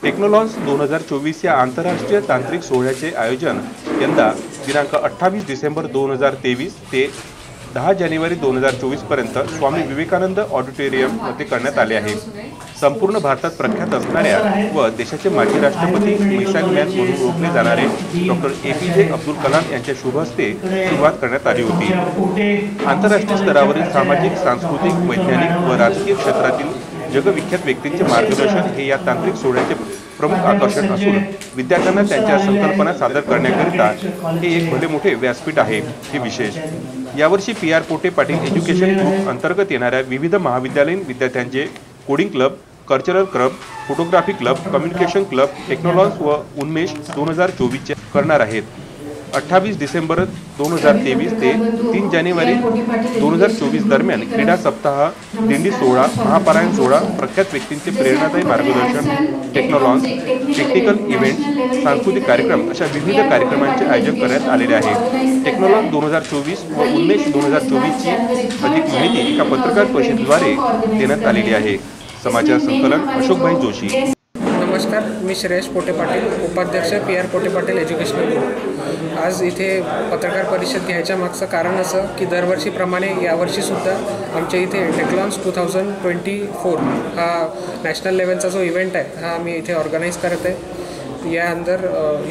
टेक्नोलॉन्स 2024 या आंतरराष्ट्रीय तांत्रिक सोहळ्याचे आयोजन यंदा दिनांक 28 डिसेंबर 2023 ते 10 जानेवारी 2024 पर्यंत स्वामी विवेकानंद ऑडिटोरियम मध्ये करण्यात आले आहे। संपूर्ण भारतात प्रख्यात असणाऱ्या व देशाचे माजी राष्ट्रपती मिसाईल मॅन म्हणून ओळखले जाणारे डॉक्टर APJ अब्दुल कलाम यांच्या शुभ हस्ते सुरुवात करण्यात आली होती। आंतरराष्ट्रीय स्तरावरील सामाजिक, सांस्कृतिक, वैज्ञानिक व राजकीय क्षेत्रातील जगविख्यात व्यक्तींचे मार्गदर्शन हे या तांत्रिक सोहळ्याचे प्रमुख आकर्षण असून विद्यार्थ्यांना त्यांच्या संकल्पना सादर करण्याकरिता हे एक भले मोठे व्यासपीठ आहे। हे विशेष यावर्षी PR Pote Patil education group अंतर्गत येणाऱ्या विविध महाविद्यालयीन विद्यार्थ्यांचे coding club, cultural club, photography club, communication club, टेक्नोलॉन्स व उन्मेष 2024 करणार आहेत। 28 डिसेंबर 2023 ते 3 जानेवारी 2024 दरम्यान क्रीडा सप्ताह, दिंडी सोहळा, महापारायण सोहळा, प्रख्यात व्यक्तींचे प्रेरणादायी मार्गदर्शन, टेक्नोलॉन्स, टेक्निकल इव्हेंट, सांस्कृतिक कार्यक्रम अशा विविध कार्यक्रमांचे आयोजन करण्यात आलेले आहे। टेक्नोलॉन्स 2024 व उन्मेष 2024 ची अधिक माहिती एका पत्रकार परिषदेद्वारे देण्यात आलेली आहे। समाचार संकलन अशोकभाई जोशी। नमस्कार, मी श्रेयश पोटे पाटील, उपाध्यक्ष PR Pote Patil educational group. आज इथे पत्रकार परिषद घ्यायच्या मागचं कारण असं की दरवर्षीप्रमाणे यावर्षीसुद्धा आमच्या इथे टेक्नोलॉन्स 2024 हा नॅशनल लेवलचा जो इव्हेंट आहे हा आम्ही इथे ऑर्गनाईज करत आहे।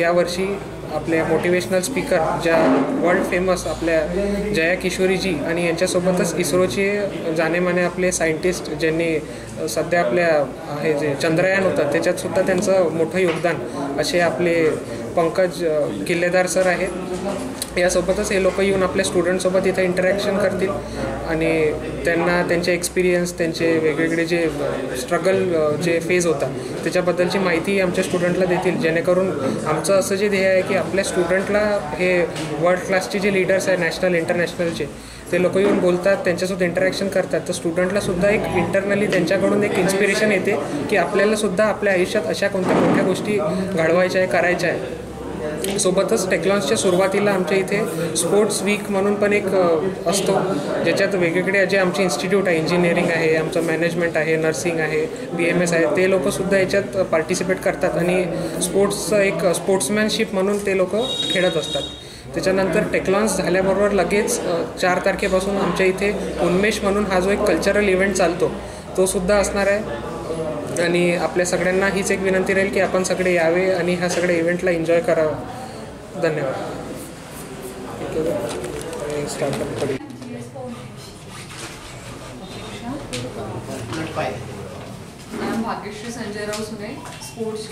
यावर्षी आपले मोटिवेशनल स्पीकर ज्या वर्ल्ड फेमस आपल्या जया किशोरीजी आणि यांच्यासोबतच इस्रोचे जानेमाने आपले सायंटिस्ट ज्यांनी सध्या आपल्या हे जे चंद्रयान होतं त्याच्यातसुद्धा त्यांचं मोठं योगदान असे आपले पंकज किल्लेदार सर आहेत। यासोबतच हे लोक येऊन आपल्या स्टुडंटसोबत इथं इंटरॅक्शन करतील आणि त्यांना त्यांचे एक्सपिरियन्स, त्यांचे वेगवेगळे जे स्ट्रगल जे फेज होता त्याच्याबद्दलची माहिती आमच्या स्टुडंटला देतील, जेणेकरून आमचं असं जे ध्येय आहे की आपल्या स्टुडंटला हे वर्ल्ड क्लासचे जे लीडर्स आहे नॅशनल इंटरनॅशनलचे ते लोक येऊन बोलतात, त्यांच्यासोबत इंटरॅक्शन करतात, तर स्टुडंटलासुद्धा एक इंटरनली त्यांच्याकडून एक इन्स्पिरेशन येते की आपल्यालासुद्धा आपल्या आयुष्यात अशा कोणत्या मोठ्या गोष्टी घडवायच्या आहे, करायच्या आहे। सोबतच टेक्नॉलॉन्सच्या सुरुवातीला आमच्या इथे स्पोर्ट्स वीक म्हणून पण एक असतो, ज्याच्यात वेगवेगळे जे आमचे इन्स्टिट्यूट आहे, इंजिनिअरिंग आहे, आमचं मॅनेजमेंट आहे, नर्सिंग आहे, BMS आहे, ते लोकंसुद्धा याच्यात पार्टिसिपेट करतात आणि स्पोर्ट्सचं एक स्पोर्ट्समॅनशिप म्हणून ते लोक खेळत असतात। त्याच्यानंतर टेक्नॉलॉन्स झाल्याबरोबर लगेच 4 तारखेपासून आमच्या इथे उन्मेष म्हणून हा जो एक कल्चरल इव्हेंट चालतो तो सुद्धा असणार आहे आणि आपल्या सगळ्यांना हीच एक विनंती राहील की आपण सगळे यावे आणि ह्या सगळ्या इव्हेंटला एन्जॉय करावं। धन्यवाद। भाग्यश्री संजयराव सुने, स्पोर्ट्स